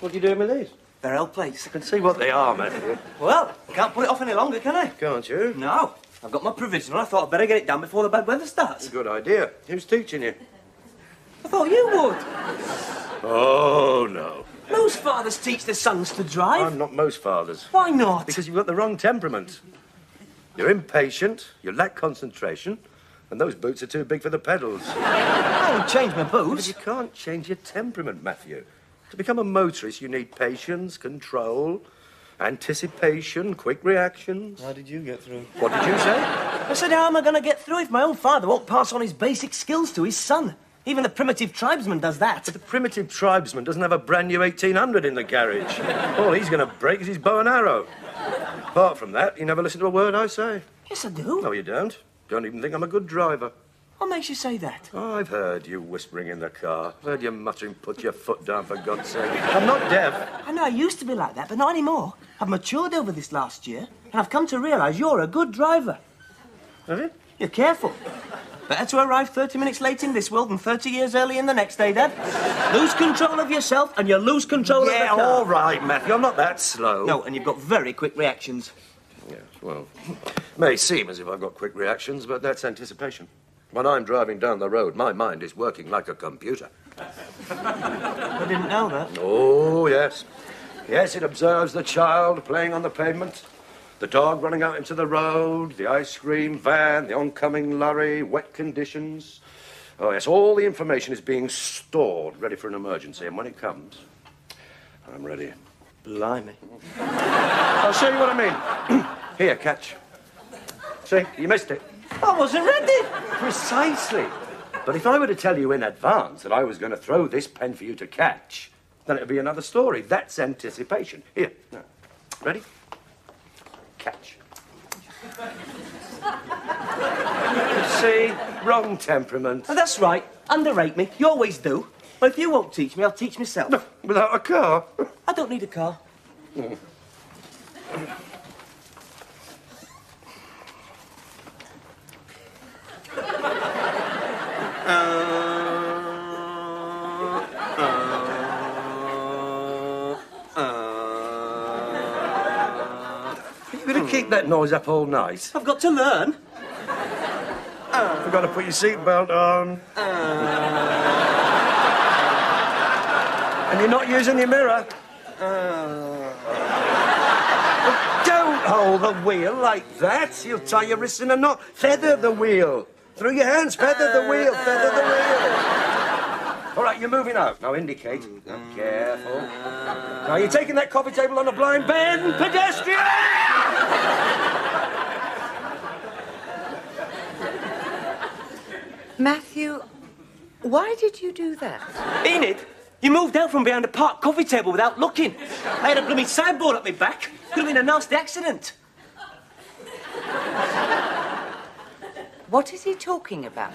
What are you doing with these? They're L plates. I can see what they are, Matthew. Well, I can't put it off any longer, can I? Can't you? No. I've got my provisional. I thought I'd better get it done before the bad weather starts. Good idea. Who's teaching you? I thought you would. Oh, no. Most fathers teach their sons to drive. I'm not most fathers. Why not? Because you've got the wrong temperament. You're impatient, you lack concentration, and those boots are too big for the pedals. I won't change my But boots. you can't change your temperament, Matthew. To become a motorist, you need patience, control, anticipation, quick reactions. How did you get through? What did you say? I said, how am I going to get through if my own father won't pass on his basic skills to his son? Even the primitive tribesman does that. But the primitive tribesman doesn't have a brand new 1800 in the garage. All he's going to break is his bow and arrow. Apart from that, you never listen to a word I say. Yes, I do. No, you don't. Don't even think I'm a good driver. What makes you say that? Oh, I've heard you whispering in the car. I've heard you muttering, put your foot down, for God's sake. I'm not deaf. I know I used to be like that, but not anymore. I've matured over this last year, and I've come to realise you're a good driver. Have you? You're careful. Better to arrive 30 minutes late in this world than 30 years early in the next, eh, Dad? Lose control of yourself, and you lose control of the car. all right, Matthew. I'm not that slow. No, and you've got very quick reactions. Yes, well, may seem as if I've got quick reactions, but that's anticipation. When I'm driving down the road, my mind is working like a computer. I didn't know that. Oh, yes. Yes, it observes the child playing on the pavement, the dog running out into the road, the ice cream van, the oncoming lorry, wet conditions. Oh, yes, all the information is being stored, ready for an emergency, and when it comes, I'm ready. Blimey. I'll show you what I mean. Here, catch. See, you missed it. I wasn't ready. Precisely. But if I were to tell you in advance that I was going to throw this pen for you to catch, then it'd be another story. That's anticipation. Here, now. Ready? Catch. See? Wrong temperament. Oh, that's right. Underrate me. You always do. But if you won't teach me, I'll teach myself. No, without a car. I don't need a car. You're going to keep that noise up all night. I've got to learn. Forgot to put your seatbelt on. And you're not using your mirror. Don't hold the wheel like that. You'll tie your wrists in a knot. Feather the wheel. Through your hands, feather the wheel, feather the wheel. All right, you're moving out. Now indicate. Now, careful. Now you're taking that coffee table on a blind bend. Pedestrian! Matthew, why did you do that? Enid, you moved out from behind a parked coffee table without looking. I had a blooming sideboard up my back. Could have been a nasty accident. What is he talking about?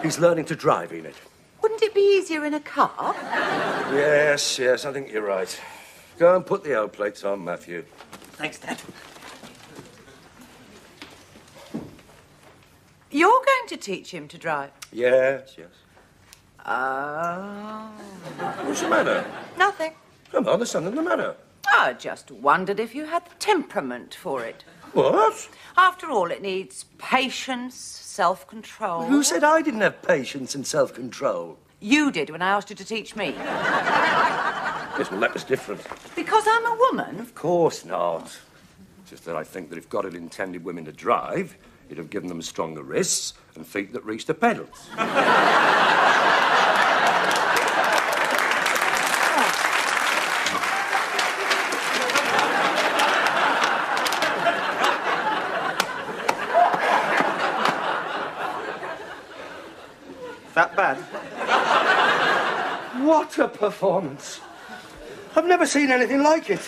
He's learning to drive, Enid. Wouldn't it be easier in a car? Yes, I think you're right. Go and put the L plates on, Matthew. Thanks, Dad. You're going to teach him to drive? Yes. Oh. What's the matter? Nothing. Come on, there's something the matter. I just wondered if you had the temperament for it. What? After all, it needs patience, self-control. Who said I didn't have patience and self-control? You did when I asked you to teach me. Yes, well, that was different. Because I'm a woman? Of course not. Just that I think that if God had intended women to drive, he'd have given them stronger wrists and feet that reach the pedals. That bad? What a performance. I've never seen anything like it.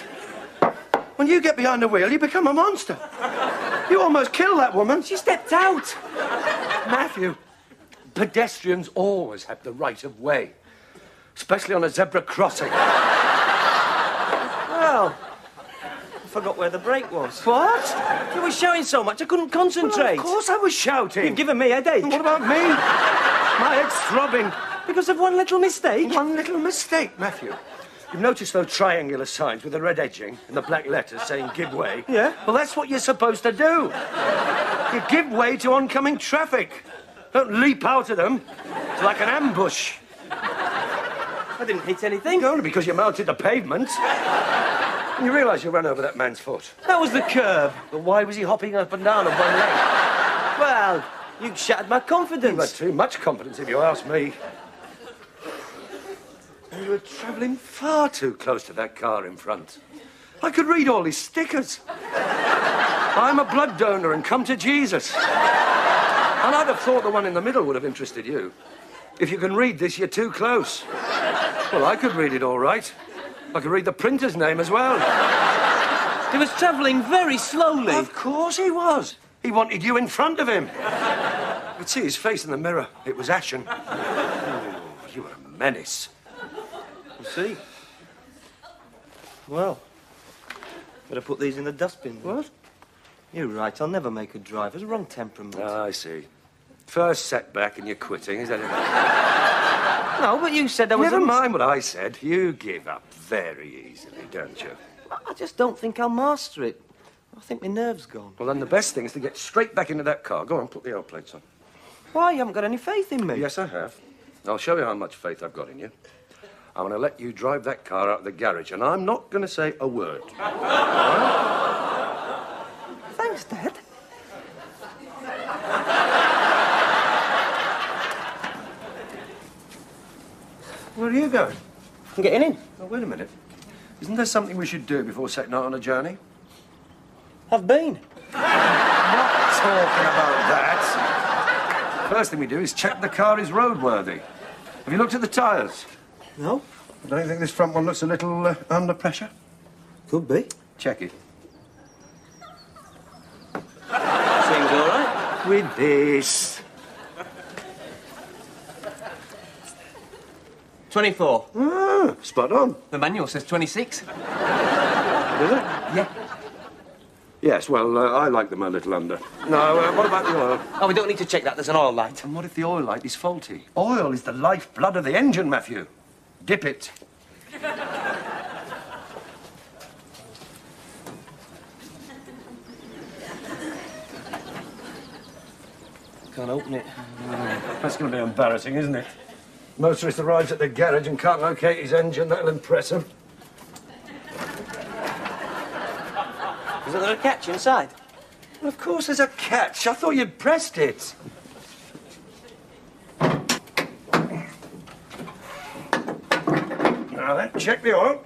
When you get behind the wheel, you become a monster. You almost killed that woman. She stepped out. Matthew, pedestrians always have the right of way, especially on a zebra crossing. Well, I forgot where the brake was. What? You were shouting so much I couldn't concentrate. Well, of course I was shouting. You've given me a headache. What about me? My head's throbbing. Because of one little mistake? One little mistake, Matthew. You've noticed those triangular signs with the red edging and the black letters saying give way? Yeah. Well, that's what you're supposed to do. You give way to oncoming traffic. Don't leap out of them. It's like an ambush. I didn't hit anything. Only because you mounted the pavement. And you realise you ran over that man's foot. That was the curb. But why was he hopping up and down on one leg? Well, you shattered my confidence. You had too much confidence, if you ask me. You were travelling far too close to that car in front. I could read all his stickers. I'm a blood donor and come to Jesus. And I'd have thought the one in the middle would have interested you. If you can read this, you're too close. Well, I could read it all right. I could read the printer's name as well. He was travelling very slowly. Of course he was. He wanted you in front of him. You could see his face in the mirror. It was ashen. Oh, you were a menace. You see? Well, better put these in the dustbin. What? You're right, I'll never make a driver. It's a wrong temperament. Ah, I see. First setback and you're quitting, is that it? No, but you said there was Never mind what I said. You give up very easily, don't you? I just don't think I'll master it. I think my nerve's gone. Well, then the best thing is to get straight back into that car. Go on, put the old plates on. Why? You haven't got any faith in me. Yes, I have. I'll show you how much faith I've got in you. I'm going to let you drive that car out of the garage, and I'm not going to say a word. Thanks, Dad. Where are you going? I'm getting in. Oh, wait a minute. Isn't there something we should do before setting out on a journey? I've been. Not talking about that. First thing we do is check the car is roadworthy. Have you looked at the tyres? No. Don't you think this front one looks a little under pressure? Could be. Check it. Seems all right. With this. 24. Ah, spot on. The manual says 26. Does it? Yeah. Yes, well, I like them a little under. No, what about the oil? Oh, we don't need to check that. There's an oil light. And what if the oil light is faulty? Oil is the lifeblood of the engine, Matthew. Dip it. Can't open it. That's going to be embarrassing, isn't it? Motorist arrives at the garage and can't locate his engine. That'll impress him. Isn't there a catch inside? Well, of course there's a catch. I thought you'd pressed it. Now then, check the oil.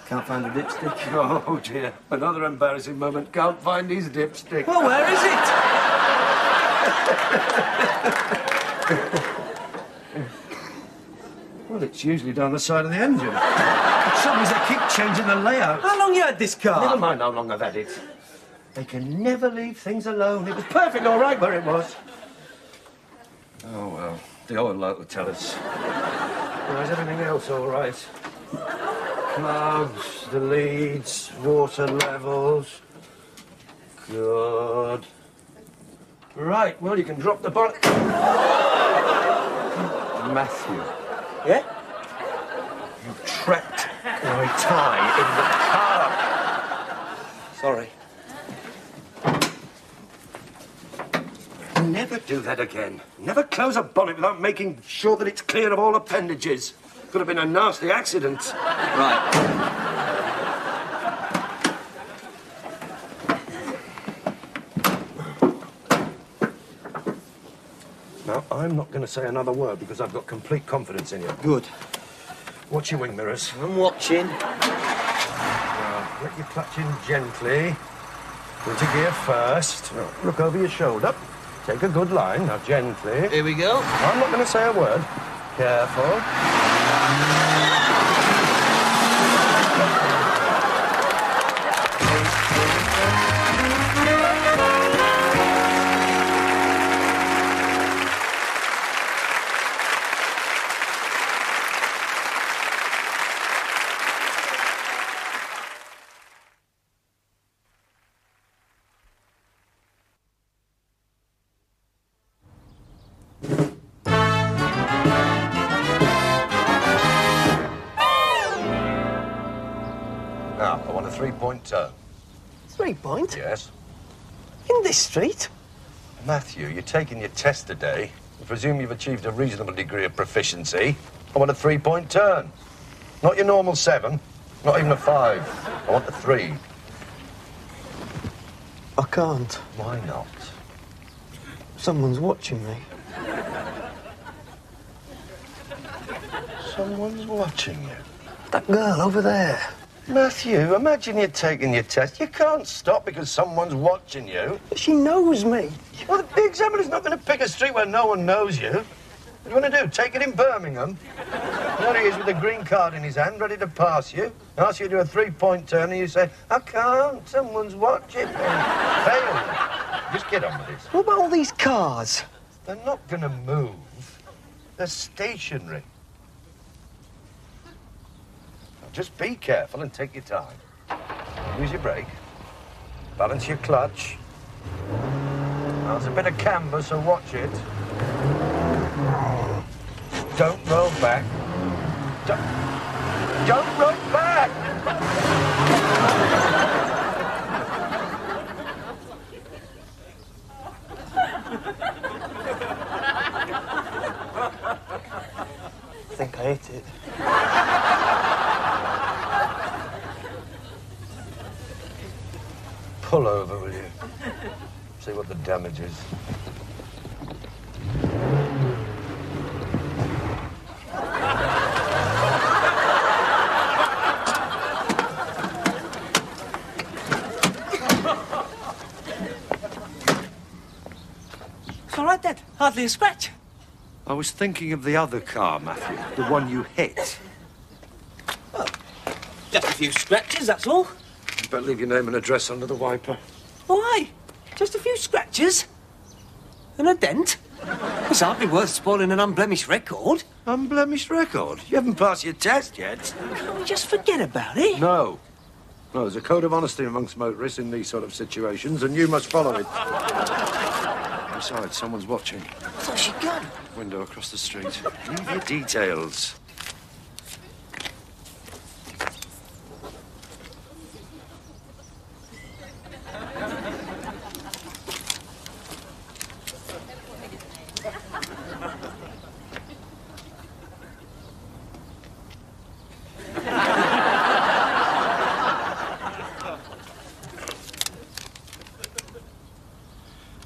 Can't find the dipstick. Oh, dear. Another embarrassing moment. Can't find his dipstick. Well, where is it? Well, it's usually down the side of the engine. The trouble is they keep changing the layout. How long you had this car? Never mind how long I've had it. They can never leave things alone. It was perfect all right where it was. Oh, well, the oil light will tell us. Well, is everything else all right? Plugs, the leads, water levels. Good. Right, well, you can drop the bonnet. Matthew, Yeah? you trapped my tie in the car. Sorry. Never do that again. Never close a bonnet without making sure that it's clear of all appendages. Could have been a nasty accident. Right. Now, I'm not going to say another word because I've got complete confidence in you. Good. Watch your wing mirrors. I'm watching. Now, let your clutch in gently. Into gear first. Now, look over your shoulder. Take a good line. Now, gently. Here we go. I'm not going to say a word. Careful. Now, I want a 3-point turn. 3-point? Yes. In this street? Matthew, you're taking your test today. I presume you've achieved a reasonable degree of proficiency. I want a 3-point turn. Not your normal 7, not even a 5. I want a 3. I can't. Why not? Someone's watching me. Someone's watching you. That girl over there. Matthew, imagine you're taking your test. You can't stop because someone's watching you. She knows me. Well, the examiner's not going to pick a street where no one knows you. What do you want to do? Take it in Birmingham? There he is with a green card in his hand, ready to pass you. Ask you to do a 3-point turn, and you say, I can't, someone's watching me. Fail. Just get on with this. What about all these cars? They're not going to move. They're stationary. Just be careful and take your time. Use your brake. Balance your clutch. Now, there's a bit of camber, so watch it. Don't roll back. Don't roll back! I think I hit it. Pull over, will you? See what the damage is. It's all right, Dad. Hardly a scratch. I was thinking of the other car, Matthew. The one you hit. Just a few scratches, that's all. You better leave your name and address under the wiper. Why? Just a few scratches? And a dent? It's hardly worth spoiling an unblemished record. Unblemished record? You haven't passed your test yet. Can't we just forget about it? No. No, there's a code of honesty amongst motorists in these sort of situations, and you must follow it. Besides, someone's watching. Where's she gone? Window across the street. Leave your details.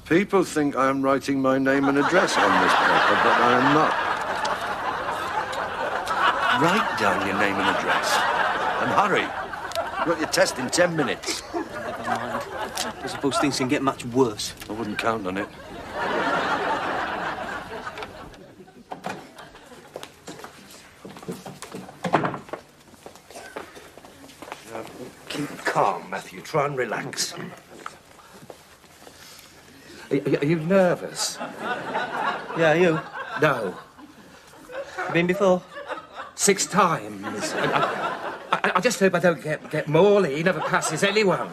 People think I am writing my name and address on this paper, but I am not. Write down your name and address. And hurry. You've got your test in 10 minutes. Never mind. I suppose things can get much worse. I wouldn't count on it. Keep calm, Matthew. Try and relax. Are you nervous? Yeah, you? No. You been before? 6 times. I just hope I don't get Morley. He never passes anyone.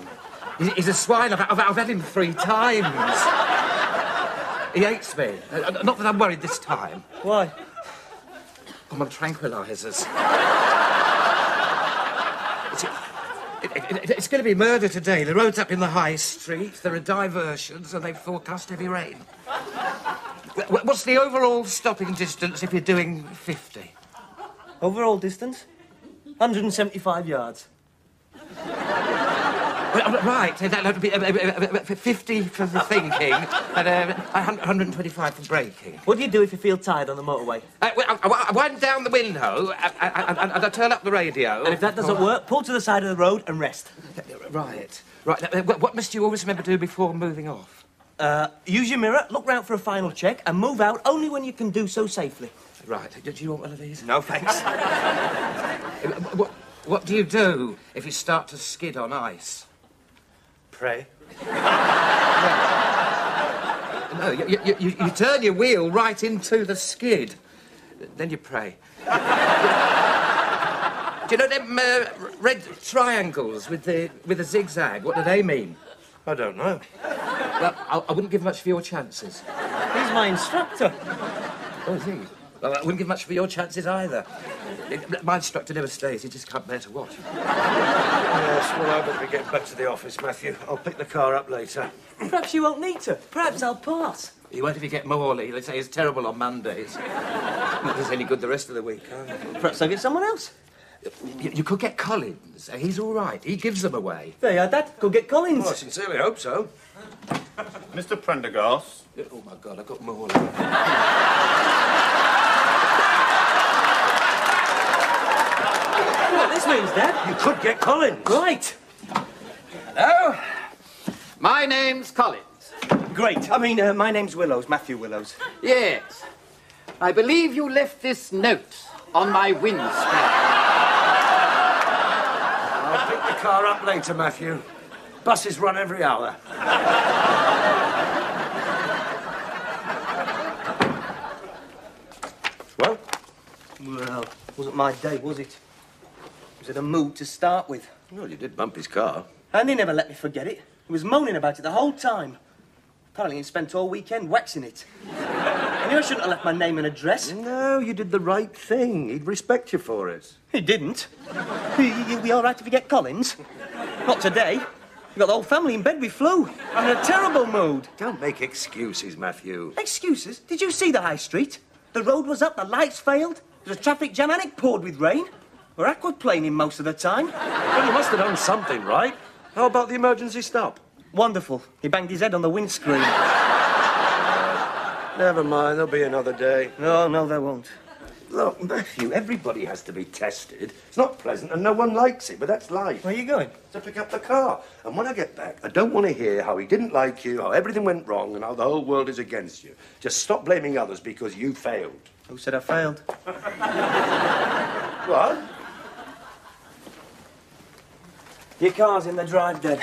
He's a swine. I've had him 3 times. He hates me. Not that I'm worried this time. Why? I'm on tranquilizers. It's going to be murder today. The road's up in the high street. There are diversions, and they've forecast heavy rain. What's the overall stopping distance if you're doing 50? Overall distance? 175 yards. Right, that would be 50 for the thinking and 125 for braking. What do you do if you feel tired on the motorway? I wind down the window and I turn up the radio. And if that doesn't work, pull to the side of the road and rest. Right. What must you always remember to do before moving off? Use your mirror, look round for a final check, and move out only when you can do so safely. Right. Do you want one of these? No, thanks. What do you do if you start to skid on ice? Pray. No, you turn your wheel right into the skid. Then you pray. Do you know them red triangles with the zigzag? What do they mean? I don't know. Well, I wouldn't give much for your chances. He's my instructor. Oh, is he? Well, I wouldn't give much for your chances either. My instructor never stays. He just can't bear to watch. Yes, well, I better be getting back to the office, Matthew. I'll pick the car up later. Perhaps you won't need to. Perhaps I'll pass. You won't if you get Morley. They say he's terrible on Mondays. Not as any good the rest of the week, huh? Perhaps I'll get someone else. You could get Collins. He's all right. He gives them away. There you are, Dad. Go get Collins. Well, I sincerely hope so. Mr. Prendergast. Oh, my God, I've got Morley. What this means, Dad? You could get Collins. Right. Hello. My name's Collins. Great. My name's Willows, Matthew Willows. Yes. I believe you left this note on my windscreen. I'll pick the car up later, Matthew. Buses run every hour. Well? Well, wasn't my day, was it? Was in a mood to start with. Well, you did bump his car. And he never let me forget it. He was moaning about it the whole time. Apparently he spent all weekend waxing it. I knew I shouldn't have left my name and address. No, you did the right thing. He'd respect you for it. He didn't. You'll be all right if you get Collins. Not today. You got the whole family in bed with flu. I'm in a terrible mood. Don't make excuses, Matthew. Excuses? Did you see the high street? The road was up, the lights failed. There was a traffic jam and it poured with rain. We're aquaplaning most of the time. Well, you must have done something right. How about the emergency stop? Wonderful. He banged his head on the windscreen. Never mind, there'll be another day. No, there won't. Look, Matthew, everybody has to be tested. It's not pleasant and no one likes it, but that's life. Where are you going? To pick up the car. And when I get back, I don't want to hear how he didn't like you, how everything went wrong, and how the whole world is against you. Just stop blaming others because you failed. Who said I failed? What? Your car's in the drive, Dad.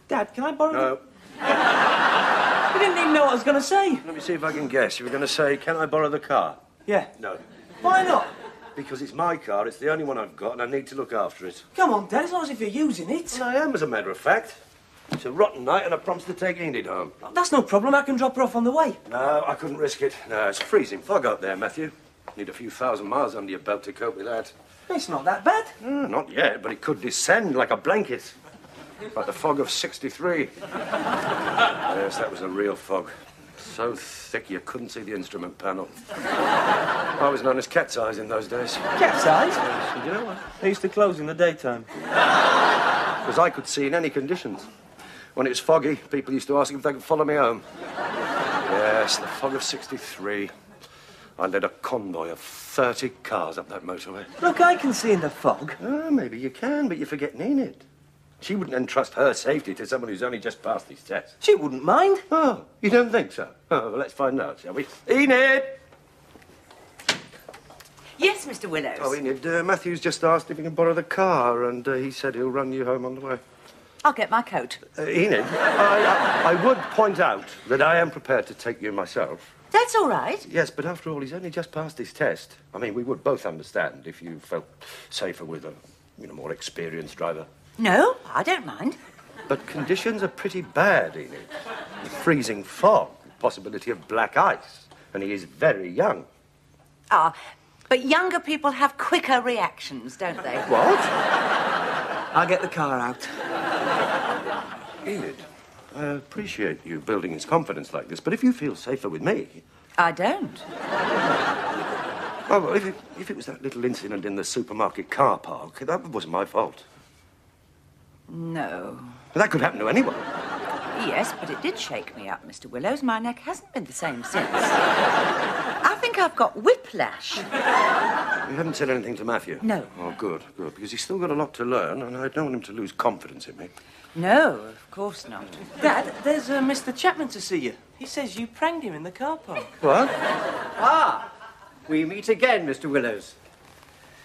Dad, can I borrow No. You didn't even know what I was going to say. Let me see if I can guess. You were going to say, can I borrow the car? Yeah. No. Why not? Because it's my car, it's the only one I've got, and I need to look after it. Come on, Dad, it's not as if you're using it. And I am, as a matter of fact. It's a rotten night, and I promised to take Enid home. That's no problem. I can drop her off on the way. No, I couldn't risk it. No, it's freezing fog out there, Matthew. Need a few thousand miles under your belt to cope with that. It's not that bad. Not yet, but it could descend like a blanket. Like the fog of 63. Yes, that was a real fog. So thick you couldn't see the instrument panel. I was known as Cat's Eyes in those days. Cat's eyes? Yes, and you know what? They used to close in the daytime. Because I could see in any conditions. When it was foggy, people used to ask if they could follow me home. Yes, the fog of 63. I led a convoy of 30 cars up that motorway. Look, I can see in the fog. Oh, maybe you can, but you're forgetting Enid. She wouldn't entrust her safety to someone who's only just passed his test. She wouldn't mind. Oh, you don't think so? Oh, well, let's find out, shall we? Enid! Yes, Mr. Willows. Oh, Enid, Matthew's just asked if he can borrow the car, and he said he'll run you home on the way. I'll get my coat. Enid, I would point out that I am prepared to take you myself. That's all right. Yes, but after all, he's only just passed his test. I mean, we would both understand if you felt safer with a, more experienced driver. No, I don't mind. But conditions are pretty bad, Enid. Freezing fog, possibility of black ice, and he is very young. Ah, but younger people have quicker reactions, don't they? What? I'll get the car out. Enid, I appreciate you building his confidence like this, but if you feel safer with me... I don't. Oh, well, if it was that little incident in the supermarket car park, that wasn't my fault. No. That could happen to anyone. Yes, but it did shake me up, Mr. Willows. My neck hasn't been the same since. I think I've got whiplash. You haven't said anything to Matthew? No. Oh, good, because he's still got a lot to learn, and I don't want him to lose confidence in me. No, of course not. Dad, there's Mr. Chapman to see you. He says you pranked him in the car park. What? Ah, we meet again, Mr. Willows.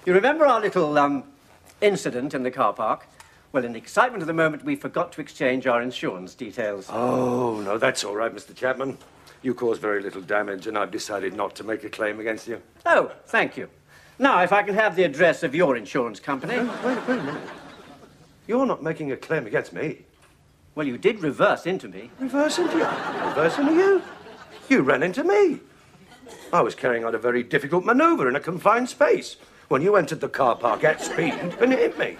You remember our little, incident in the car park? Well, in the excitement of the moment, we forgot to exchange our insurance details. Oh, no, that's all right, Mr. Chapman. You caused very little damage, and I've decided not to make a claim against you. Oh, thank you. Now, if I can have the address of your insurance company. Wait a minute. You're not making a claim against me. Well, you did reverse into me. Reverse into you? Reverse into you? You ran into me. I was carrying out a very difficult manoeuvre in a confined space when you entered the car park at speed and hit me.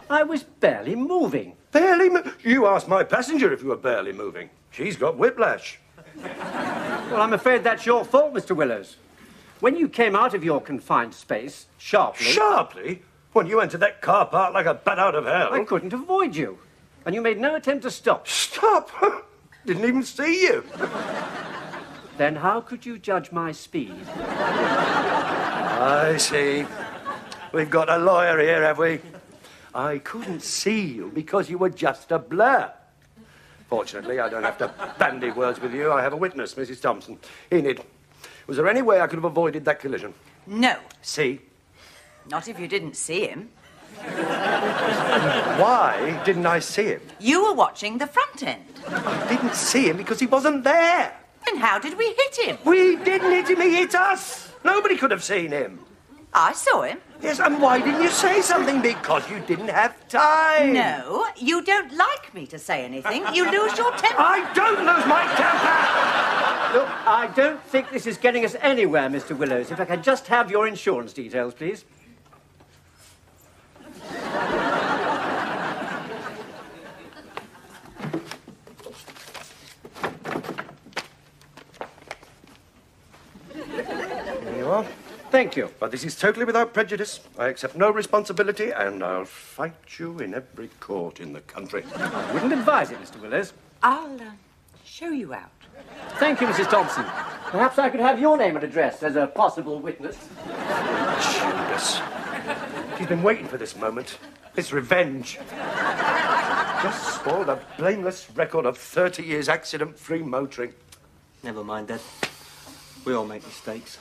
I was barely moving. Barely You asked my passenger if you were barely moving. She's got whiplash. Well, I'm afraid that's your fault, Mr. Willows. When you came out of your confined space, sharply... Sharply? When you entered that car park like a bat out of hell? I couldn't avoid you. And you made no attempt to stop. Stop? Didn't even see you. Then how could you judge my speed? I see. We've got a lawyer here, have we? I couldn't see you because you were just a blur. Fortunately, I don't have to bandy words with you. I have a witness, Mrs. Thompson. Enid, was there any way I could have avoided that collision? No. See? Not if you didn't see him. Why didn't I see him? You were watching the front end. I didn't see him because he wasn't there. Then how did we hit him? We didn't hit him, he hit us. Nobody could have seen him. I saw him. Yes, and why didn't you say something? Because you didn't have time. No, you don't like me to say anything. You lose your temper. I don't lose my temper! Look, I don't think this is getting us anywhere, Mr. Willows. If I could just have your insurance details, please. There you are. Thank you. But this is totally without prejudice. I accept no responsibility, and I'll fight you in every court in the country. Wouldn't advise it, Mr. Willows. I'll show you out. Thank you, Mrs. Thompson. Perhaps I could have your name and address as a possible witness. Judas. She's been waiting for this moment. It's revenge. Just spoiled a blameless record of 30 years accident-free motoring. Never mind, Dad. We all make mistakes.